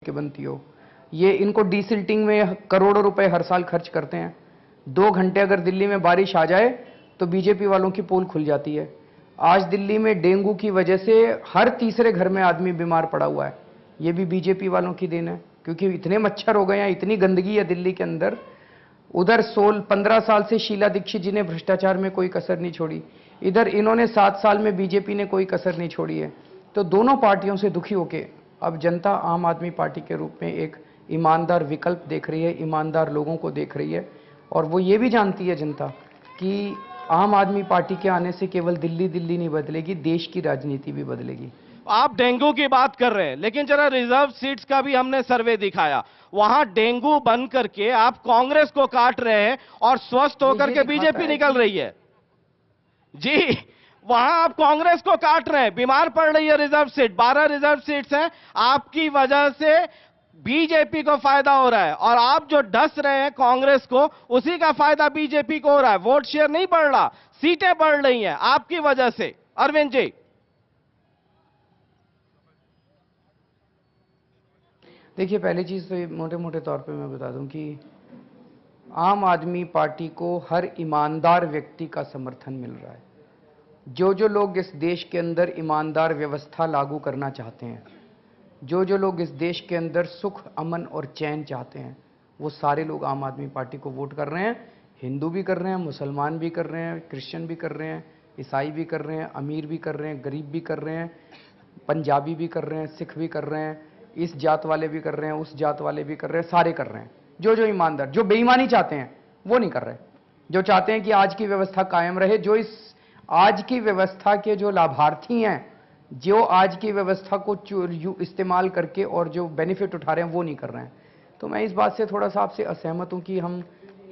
के बनती हो। ये इनको डीसिल्टिंग में करोड़ों रुपए हर साल खर्च करते हैं। 2 घंटे अगर दिल्ली में बारिश आ जाए तो बीजेपी वालों की पोल खुल जाती है। आज दिल्ली में डेंगू की वजह से हर तीसरे घर में आदमी बीमार पड़ा हुआ है। ये भी बीजेपी वालों की देन है, क्योंकि इतने मच्छर हो गए हैं, इतनी गंदगी है दिल्ली के अंदर। उधर 15 साल से शीला दीक्षित जी ने भ्रष्टाचार में कोई कसर नहीं छोड़ी, इधर इन्होंने 7 साल में बीजेपी ने कोई कसर नहीं छोड़ी है। तो दोनों पार्टियों से दुखी होके अब जनता आम आदमी पार्टी के रूप में एक ईमानदार विकल्प देख रही है, ईमानदार लोगों को देख रही है। और वो ये भी जानती है जनता कि आम आदमी पार्टी के आने से केवल दिल्ली नहीं बदलेगी, देश की राजनीति भी बदलेगी। आप डेंगू की बात कर रहे हैं, लेकिन जरा रिजर्व सीट्स का भी हमने सर्वे दिखाया, वहां डेंगू बन करके आप कांग्रेस को काट रहे हैं और स्वस्थ होकर के बीजेपी निकल रही है। जी, वहां आप कांग्रेस को काट रहे हैं, बीमार पड़ रही है रिजर्व सीट। 12 रिजर्व सीट्स हैं, आपकी वजह से बीजेपी को फायदा हो रहा है, और आप जो डस रहे हैं कांग्रेस को, उसी का फायदा बीजेपी को हो रहा है। वोट शेयर नहीं बढ़ रहा, सीटें बढ़ रही हैं आपकी वजह से। अरविंद जी, देखिए, पहली चीज तो मोटे मोटे तौर पे मैं बता दूं कि आम आदमी पार्टी को हर ईमानदार व्यक्ति का समर्थन मिल रहा है। जो लोग इस देश के अंदर ईमानदार व्यवस्था लागू करना चाहते हैं, जो लोग इस देश के अंदर सुख, अमन और चैन चाहते हैं, वो सारे लोग आम आदमी पार्टी को वोट कर रहे हैं। हिंदू भी कर रहे हैं, मुसलमान भी कर रहे हैं, क्रिश्चियन भी कर रहे हैं, ईसाई भी कर रहे हैं, अमीर भी कर रहे हैं, गरीब भी कर रहे हैं, पंजाबी भी कर रहे हैं, सिख भी कर रहे हैं, इस जात वाले भी कर रहे हैं, उस जात वाले भी कर रहे हैं, सारे कर रहे हैं। जो ईमानदार, जो बेईमानी चाहते हैं वो नहीं कर रहे। जो चाहते हैं कि आज की व्यवस्था कायम रहे, जो इस आज की व्यवस्था के जो लाभार्थी हैं, जो आज की व्यवस्था को इस्तेमाल करके और जो बेनिफिट उठा रहे हैं, वो नहीं कर रहे हैं। तो मैं इस बात से थोड़ा सा आपसे असहमत हूं कि हम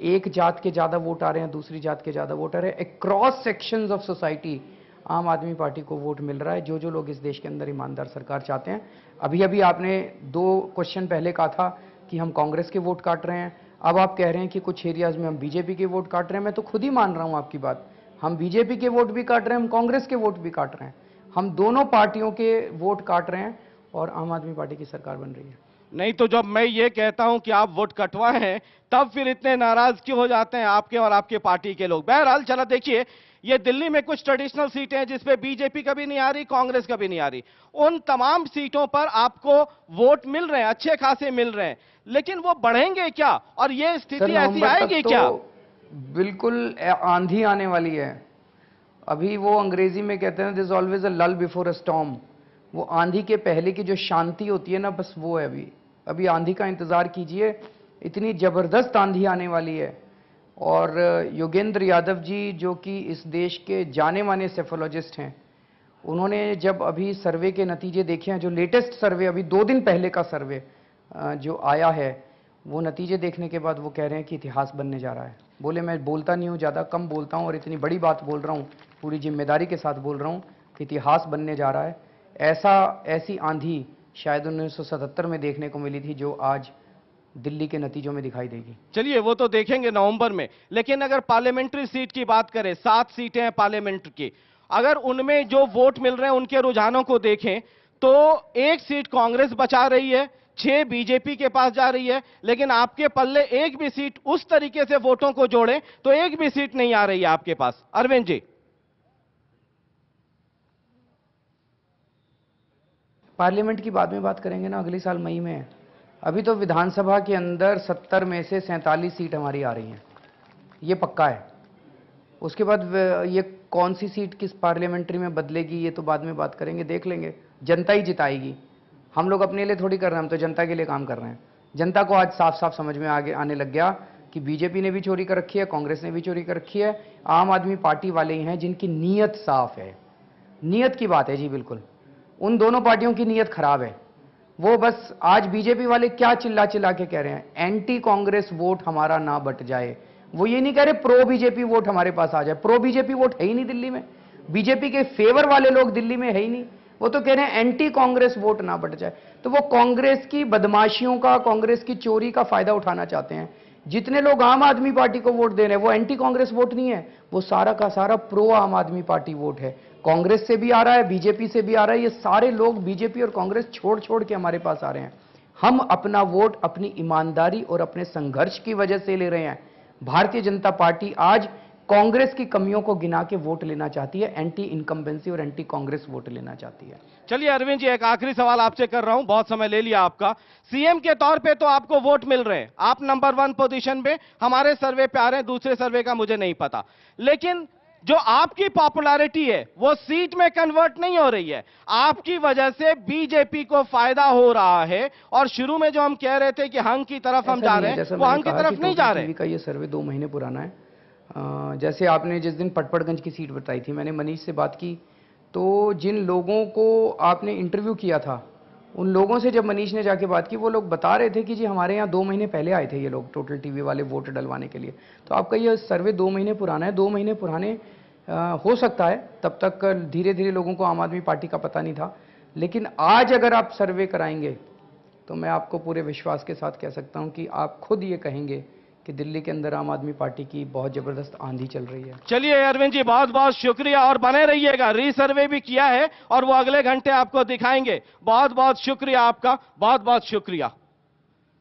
एक जात के ज़्यादा वोट आ रहे हैं, दूसरी जात के ज़्यादा वोट आ रहे हैं। अक्रॉस सेक्शंस ऑफ सोसाइटी आम आदमी पार्टी को वोट मिल रहा है। जो लोग इस देश के अंदर ईमानदार सरकार चाहते हैं। अभी आपने 2 क्वेश्चन पहले कहा था कि हम कांग्रेस के वोट काट रहे हैं, अब आप कह रहे हैं कि कुछ एरियाज में हम बीजेपी के वोट काट रहे हैं। मैं तो खुद ही मान रहा हूं आपकी बात। हम बीजेपी के वोट भी काट रहे हैं, हम कांग्रेस के वोट भी काट रहे हैं, हम दोनों पार्टियों के वोट काट रहे हैं और आम आदमी पार्टी की सरकार बन रही है। नहीं तो जब मैं ये कहता हूं कि आप वोट कटवाए हैं, तब फिर इतने नाराज क्यों हो जाते हैं आपके और आपके पार्टी के लोग? बहरहाल चला, देखिए, ये दिल्ली में कुछ ट्रेडिशनल सीटें हैं जिसपे बीजेपी कभी नहीं आ रही, कांग्रेस कभी नहीं आ रही। उन तमाम सीटों पर आपको वोट मिल रहे हैं, अच्छे खासे मिल रहे हैं, लेकिन वो बढ़ेंगे क्या? और ये स्थिति ऐसी आएगी क्या? बिल्कुल आंधी आने वाली है। अभी वो अंग्रेजी में कहते हैं, दिस ऑलवेज अ लल बिफोर अ स्टॉर्म। वो आंधी के पहले की जो शांति होती है ना, बस वो है। अभी आंधी का इंतजार कीजिए, इतनी जबरदस्त आंधी आने वाली है। और योगेंद्र यादव जी, जो कि इस देश के जाने माने सेफोलॉजिस्ट हैं, उन्होंने जब अभी सर्वे के नतीजे देखे हैं, जो लेटेस्ट सर्वे अभी 2 दिन पहले का सर्वे जो आया है, वो नतीजे देखने के बाद वो कह रहे हैं कि इतिहास बनने जा रहा है। बोले, मैं बोलता नहीं हूँ, ज़्यादा कम बोलता हूँ और इतनी बड़ी बात बोल रहा हूँ, पूरी जिम्मेदारी के साथ बोल रहा हूँ कि इतिहास बनने जा रहा है। ऐसी आंधी शायद 1977 में देखने को मिली थी, जो आज दिल्ली के नतीजों में दिखाई देगी। चलिए, वो तो देखेंगे नवंबर में। लेकिन अगर पार्लियामेंट्री सीट की बात करें, 7 सीटें हैं पार्लियामेंट की, अगर उनमें जो वोट मिल रहे हैं उनके रुझानों को देखें तो 1 सीट कांग्रेस बचा रही है, 6 बीजेपी के पास जा रही है, लेकिन आपके पल्ले एक भी सीट उस तरीके से वोटों को जोड़े तो एक भी सीट नहीं आ रही है आपके पास। अरविंद जी, पार्लियामेंट की बाद में बात करेंगे ना, अगले साल मई में। अभी तो विधानसभा के अंदर 70 में से 47 सीट हमारी आ रही हैं, ये पक्का है। उसके बाद ये कौन सी सीट किस पार्लियामेंट्री में बदलेगी, ये तो बाद में बात करेंगे, देख लेंगे। जनता ही जिताएगी। हम लोग अपने लिए थोड़ी कर रहे हैं, हम तो जनता के लिए काम कर रहे हैं। जनता को आज साफ साफ समझ में आने लग गया कि बीजेपी ने भी चोरी कर रखी है, कांग्रेस ने भी चोरी कर रखी है। आम आदमी पार्टी वाले ही हैं जिनकी नीयत साफ है। नीयत की बात है जी, बिल्कुल। उन दोनों पार्टियों की नीयत खराब है। वो बस आज बीजेपी वाले क्या चिल्ला के कह रहे हैं, एंटी कांग्रेस वोट हमारा ना बट जाए। वो ये नहीं कह रहे प्रो बीजेपी वोट हमारे पास आ जाए। प्रो बीजेपी वोट है ही नहीं दिल्ली में, बीजेपी के फेवर वाले लोग दिल्ली में है ही नहीं। वो तो कह रहे हैं एंटी कांग्रेस वोट ना बट जाए। तो वो कांग्रेस की बदमाशियों का, कांग्रेस की चोरी का फायदा उठाना चाहते हैं। जितने लोग आम आदमी पार्टी को वोट दे रहे हैं वो एंटी कांग्रेस वोट नहीं है, वो सारा का सारा प्रो आम आदमी पार्टी वोट है। कांग्रेस से भी आ रहा है, बीजेपी से भी आ रहा है। ये सारे लोग बीजेपी और कांग्रेस छोड़ के हमारे पास आ रहे हैं। हम अपना वोट अपनी ईमानदारी और अपने संघर्ष की वजह से ले रहे हैं। भारतीय जनता पार्टी आज कांग्रेस की कमियों को गिना के वोट लेना चाहती है, एंटी इनकम्बेंसी और एंटी कांग्रेस वोट लेना चाहती है। चलिए अरविंद जी, एक आखिरी सवाल आपसे कर रहा हूं, बहुत समय ले लिया आपका। सीएम के तौर पे तो आपको वोट मिल रहे हैं, आप नंबर 1 पोजीशन पे, हमारे सर्वे पे आ रहे हैं, दूसरे सर्वे का मुझे नहीं पता, लेकिन जो आपकी पॉपुलैरिटी है वो सीट में कन्वर्ट नहीं हो रही है। आपकी वजह से बीजेपी को फायदा हो रहा है, और शुरू में जो हम कह रहे थे कि हंग की तरफ हम जा रहे हैं, वो हंग की तरफ नहीं जा रहे। का ये सर्वे 2 महीने पुराना है। जैसे आपने जिस दिन पटपड़गंज की सीट बताई थी, मैंने मनीष से बात की, तो जिन लोगों को आपने इंटरव्यू किया था, उन लोगों से जब मनीष ने जाके बात की, वो लोग बता रहे थे कि जी हमारे यहाँ 2 महीने पहले आए थे ये लोग टोटल टीवी वाले वोट डलवाने के लिए। तो आपका ये सर्वे 2 महीने पुराना है। 2 महीने पुराने हो सकता है, तब तक धीरे धीरे लोगों को आम आदमी पार्टी का पता नहीं था, लेकिन आज अगर आप सर्वे कराएंगे तो मैं आपको पूरे विश्वास के साथ कह सकता हूं कि आप खुद ये कहेंगे कि दिल्ली के अंदर आम आदमी पार्टी की बहुत जबरदस्त आंधी चल रही है। चलिए अरविंद जी, बहुत बहुत शुक्रिया, और बने रहिएगा, रीसर्वे भी किया है और वो अगले घंटे आपको दिखाएंगे। बहुत बहुत शुक्रिया आपका, बहुत बहुत शुक्रिया।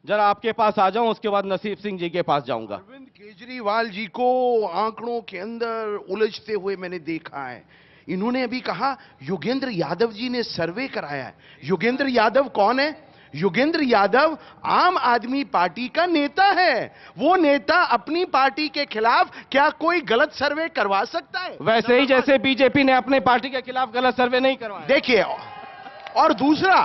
जरा आपके पास आ जाऊं, उसके बाद नसीब सिंह जी के पास जाऊंगा। अरविंद केजरीवाल जी को आंकड़ों के अंदर उलझते हुए मैंने देखा है। इन्होंने अभी कहा योगेंद्र यादव जी ने सर्वे कराया है। योगेंद्र यादव कौन है? योगेंद्र यादव आम आदमी पार्टी का नेता है। वो नेता अपनी पार्टी के खिलाफ क्या कोई गलत सर्वे करवा सकता है? वैसे ही जैसे बीजेपी ने अपने पार्टी के खिलाफ गलत सर्वे नहीं करवाया। देखिए, और दूसरा,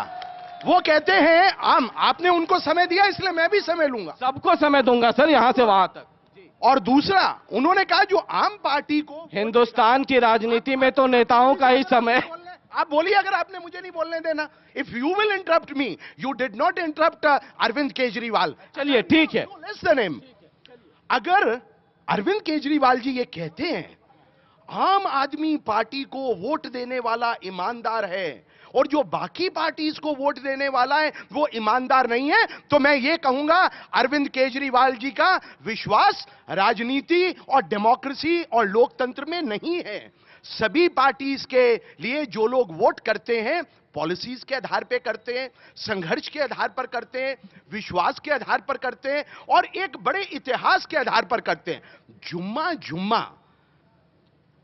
वो कहते हैं आपने उनको समय दिया इसलिए मैं भी समय लूंगा। सबको समय दूंगा सर, यहां से वहां तक। और दूसरा, उन्होंने कहा जो आम पार्टी को, हिंदुस्तान की राजनीति में तो नेताओं का ही समय। आप बोलिए अगर आपने मुझे नहीं बोलने देना। If you will interrupt me, you did not interrupt Arvind Kejriwal. चलिए ठीक है, लिसन हिम। अगर अरविंद केजरीवाल जी ये कहते हैं आम आदमी पार्टी को वोट देने वाला ईमानदार है और जो बाकी पार्टीज को वोट देने वाला है वो ईमानदार नहीं है, तो मैं ये कहूंगा अरविंद केजरीवाल जी का विश्वास राजनीति और डेमोक्रेसी और लोकतंत्र में नहीं है। सभी पार्टीज के लिए जो लोग वोट करते हैं पॉलिसीज के आधार पर करते हैं, संघर्ष के आधार पर करते हैं, विश्वास के आधार पर करते हैं और एक बड़े इतिहास के आधार पर करते हैं। जुम्मा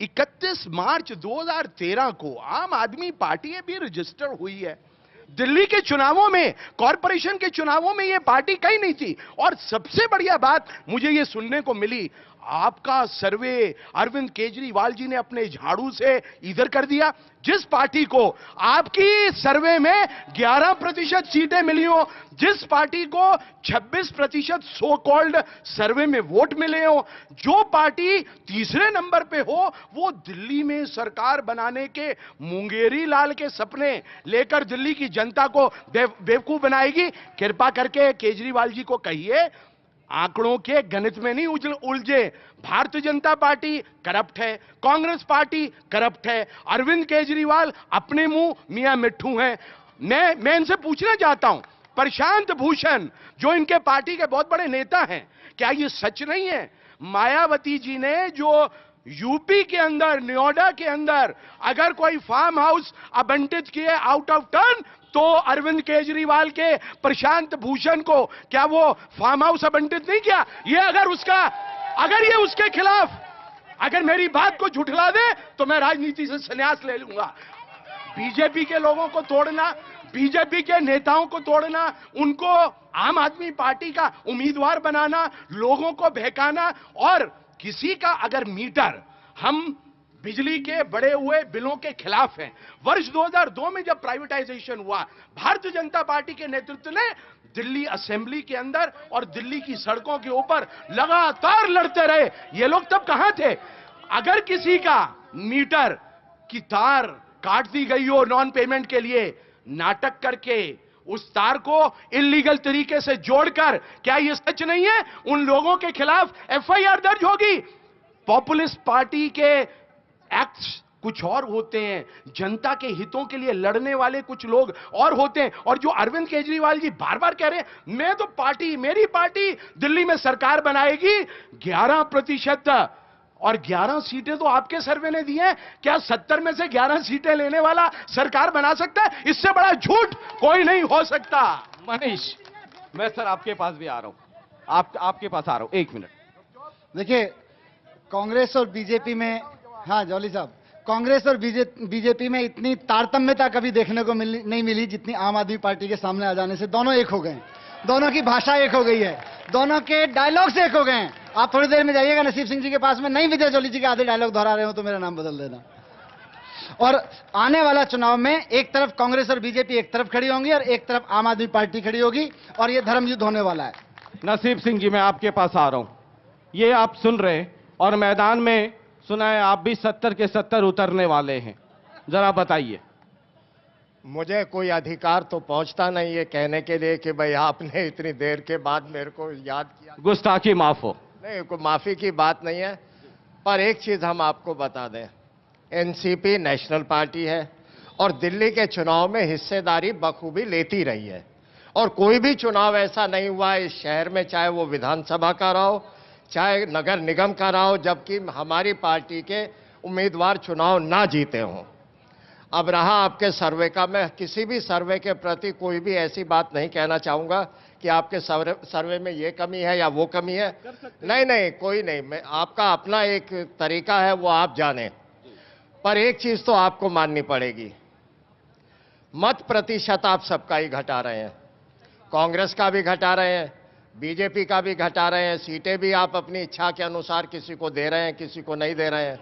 31 मार्च 2013 को आम आदमी पार्टी भी रजिस्टर हुई है। दिल्ली के चुनावों में, कॉरपोरेशन के चुनावों में यह पार्टी कहीं नहीं थी। और सबसे बढ़िया बात मुझे यह सुनने को मिली, आपका सर्वे अरविंद केजरीवाल जी ने अपने झाड़ू से इधर कर दिया। जिस पार्टी को आपकी सर्वे में 11% सीटें मिली हो, जिस पार्टी को 26% सो कॉल्ड सर्वे में वोट मिले हो, जो पार्टी तीसरे नंबर पे हो, वो दिल्ली में सरकार बनाने के मुंगेरी लाल के सपने लेकर दिल्ली की जनता को बेवकूफ बनाएगी। कृपा करके केजरीवाल जी को कहिए आंकड़ों के गणित में नहीं उलझे। भारतीय जनता पार्टी करप्ट है, कांग्रेस पार्टी करप्ट है, अरविंद केजरीवाल अपने मुंह मियां मिट्ठू हैं। मैं इनसे पूछना चाहता हूं, प्रशांत भूषण जो इनके पार्टी के बहुत बड़े नेता हैं, क्या ये सच नहीं है मायावती जी ने जो यूपी के अंदर, नोएडा के अंदर अगर कोई फार्म हाउस आवंटित किए आउट ऑफ टर्न, तो अरविंद केजरीवाल के प्रशांत भूषण को क्या वो फार्म हाउस आवंटित नहीं किया? ये अगर ये उसके खिलाफ अगर मेरी बात को झुठला दे तो मैं राजनीति से संन्यास ले लूंगा। बीजेपी के लोगों को तोड़ना, बीजेपी के नेताओं को तोड़ना, उनको आम आदमी पार्टी का उम्मीदवार बनाना, लोगों को बहकाना, और किसी का अगर मीटर, हम बिजली के बढ़े हुए बिलों के खिलाफ हैं। वर्ष 2002 में जब प्राइवेटाइजेशन हुआ, भारतीय जनता पार्टी के नेतृत्व ने दिल्ली असेंबली के अंदर और दिल्ली की सड़कों के ऊपर लगातार लड़ते रहे। ये लोग तब कहां थे? अगर किसी का मीटर की तार काट दी गई हो नॉन पेमेंट के लिए, नाटक करके उस तार को इलीगल तरीके से जोड़कर, क्या यह सच नहीं है उन लोगों के खिलाफ एफआईआर दर्ज होगी? पॉपुलिस्ट पार्टी के एक्ट्स कुछ और होते हैं, जनता के हितों के लिए लड़ने वाले कुछ लोग और होते हैं। और जो अरविंद केजरीवाल जी बार बार कह रहे हैं मैं तो मेरी पार्टी दिल्ली में सरकार बनाएगी, 11% और 11 सीटें तो आपके सर्वे ने दी हैं। क्या 70 में से 11 सीटें लेने वाला सरकार बना सकता है? इससे बड़ा झूठ कोई नहीं हो सकता। मनीष, मैं सर आपके पास भी आ रहा हूं, आपके पास आ रहा हूं, 1 मिनट। देखिए, कांग्रेस और बीजेपी में, हाँ जॉली साहब, कांग्रेस और बीजेपी में इतनी तारतम्यता कभी देखने को नहीं मिली जितनी आम आदमी पार्टी के सामने आ जाने से दोनों एक हो गए हैं। दोनों की भाषा एक हो गई है, दोनों के डायलॉग से एक हो गए हैं। आप थोड़ी देर में जाइएगा नसीब सिंह जी के पास में, नहीं विजय जॉली जी के आधे डायलॉग दोहरा रहे हो तो मेरा नाम बदल देना। और आने वाला चुनाव में एक तरफ कांग्रेस और बीजेपी एक तरफ खड़ी होंगी और एक तरफ आम आदमी पार्टी खड़ी होगी, और यह धर्म युद्ध होने वाला है। नसीब सिंह जी, मैं आपके पास आ रहा हूं। ये आप सुन रहे हैं और मैदान में सुना है आप भी 70 के 70 उतरने वाले हैं, जरा बताइए। मुझे कोई अधिकार तो पहुंचता नहीं है कहने के लिए कि भाई आपने इतनी देर के बाद मेरे को याद किया। गुस्ताखी माफ हो। नहीं, कोई माफी की बात नहीं है, पर एक चीज हम आपको बता दें, एनसीपी नेशनल पार्टी है और दिल्ली के चुनाव में हिस्सेदारी बखूबी लेती रही है। और कोई भी चुनाव ऐसा नहीं हुआ है इस शहर में, चाहे वो विधानसभा का रहा हो, चाहे नगर निगम का रहा हो, जबकि हमारी पार्टी के उम्मीदवार चुनाव ना जीते हों। अब रहा आपके सर्वे का, मैं किसी भी सर्वे के प्रति कोई भी ऐसी बात नहीं कहना चाहूंगा कि आपके सर्वे में ये कमी है या वो कमी है। नहीं नहीं, कोई नहीं, मैं आपका अपना एक तरीका है, वो आप जाने। पर एक चीज तो आपको माननी पड़ेगी, मत प्रतिशत आप सबका ही घटा रहे हैं, कांग्रेस का भी घटा रहे हैं, बीजेपी का भी घटा रहे हैं, सीटें भी आप अपनी इच्छा के अनुसार किसी को दे रहे हैं, किसी को नहीं दे रहे हैं।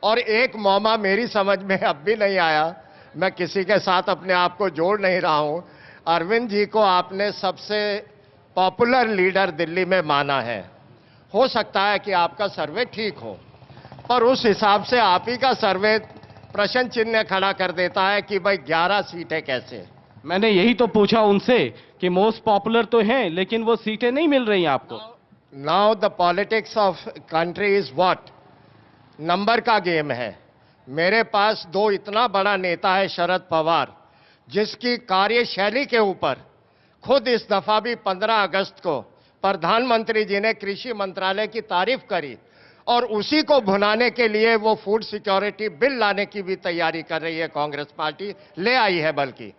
और एक मौमा मेरी समझ में अब भी नहीं आया, मैं किसी के साथ अपने आप को जोड़ नहीं रहा हूं, अरविंद जी को आपने सबसे पॉपुलर लीडर दिल्ली में माना है। हो सकता है कि आपका सर्वे ठीक हो, पर उस हिसाब से आप ही का सर्वे प्रश्न चिन्ह खड़ा कर देता है कि भाई 11 सीटें कैसे। मैंने यही तो पूछा उनसे कि मोस्ट पॉपुलर तो हैं, लेकिन वो सीटें नहीं मिल रही आपको। Now the politics of country is what, number का गेम है। मेरे पास दो इतना बड़ा नेता है शरद पवार, जिसकी कार्यशैली के ऊपर खुद इस दफा भी 15 अगस्त को प्रधानमंत्री जी ने कृषि मंत्रालय की तारीफ करी, और उसी को भुनाने के लिए वो फूड सिक्योरिटी बिल लाने की भी तैयारी कर रही है कांग्रेस पार्टी, ले आई है बल्कि।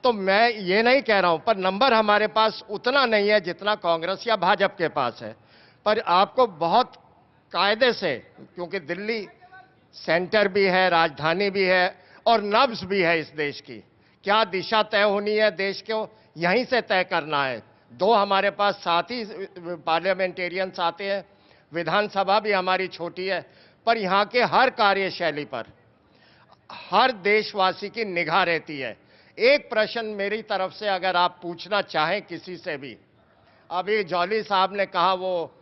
तो मैं ये नहीं कह रहा हूं, पर नंबर हमारे पास उतना नहीं है जितना कांग्रेस या भाजपा के पास है। पर आपको बहुत कायदे से, क्योंकि दिल्ली सेंटर भी है, राजधानी भी है और नब्ज भी है इस देश की, क्या दिशा तय होनी है देश को यहीं से तय करना है। दो हमारे पास साथ ही पार्लियामेंटेरियंस आते हैं, विधानसभा भी हमारी छोटी है, पर यहां के हर कार्यशैली पर हर देशवासी की निगाह रहती है। एक प्रश्न मेरी तरफ से अगर आप पूछना चाहें किसी से भी, अभी जॉली साहब ने कहा वो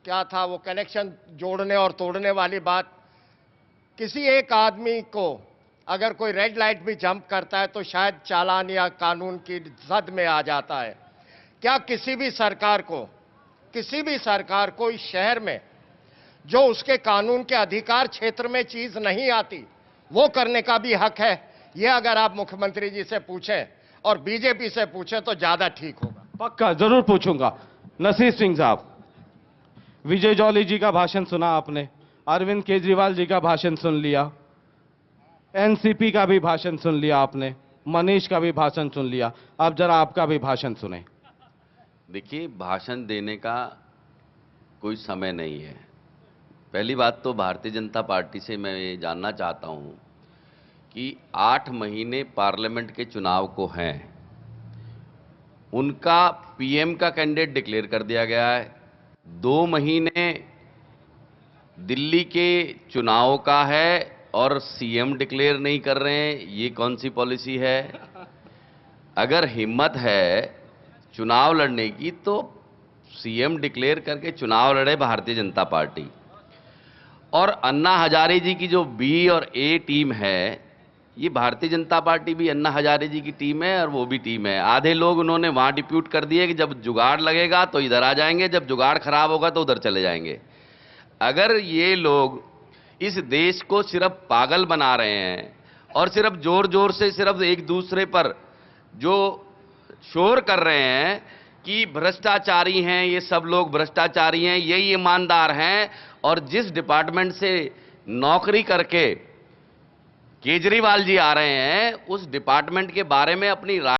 क्या था, वो कनेक्शन जोड़ने और तोड़ने वाली बात, किसी एक आदमी को अगर कोई रेड लाइट भी जंप करता है तो शायद चालान या कानून की जद में आ जाता है। क्या किसी भी सरकार को इस शहर में जो उसके कानून के अधिकार क्षेत्र में चीज नहीं आती वो करने का भी हक है? ये अगर आप मुख्यमंत्री जी से पूछें और बीजेपी से पूछें तो ज्यादा ठीक होगा। पक्का जरूर पूछूंगा। नसीब सिंह साहब, विजय जॉली जी का भाषण सुना आपने, अरविंद केजरीवाल जी का भाषण सुन लिया, एनसीपी का भी भाषण सुन लिया आपने, मनीष का भी भाषण सुन लिया, अब जरा आपका भी भाषण सुने। देखिए, भाषण देने का कोई समय नहीं है। पहली बात तो भारतीय जनता पार्टी से मैं ये जानना चाहता हूं कि 8 महीने पार्लियामेंट के चुनाव को हैं, उनका पीएम का कैंडिडेट डिक्लेयर कर दिया गया है, 2 महीने दिल्ली के चुनाव का है और सीएम डिक्लेयर नहीं कर रहे हैं, ये कौन सी पॉलिसी है? अगर हिम्मत है चुनाव लड़ने की तो सीएम डिक्लेयर करके चुनाव लड़े भारतीय जनता पार्टी। और अन्ना हजारे जी की जो बी और ए टीम है, ये भारतीय जनता पार्टी भी अन्ना हजारे जी की टीम है और वो भी टीम है। आधे लोग उन्होंने वहां डिप्यूट कर दिए कि जब जुगाड़ लगेगा तो इधर आ जाएंगे, जब जुगाड़ खराब होगा तो उधर चले जाएंगे। अगर ये लोग इस देश को सिर्फ पागल बना रहे हैं और सिर्फ जोर जोर से सिर्फ एक दूसरे पर जो शोर कर रहे हैं कि भ्रष्टाचारी हैं, ये सब लोग भ्रष्टाचारी हैं, यही ईमानदार हैं, और जिस डिपार्टमेंट से नौकरी करके केजरीवाल जी आ रहे हैं, उस डिपार्टमेंट के बारे में अपनी राय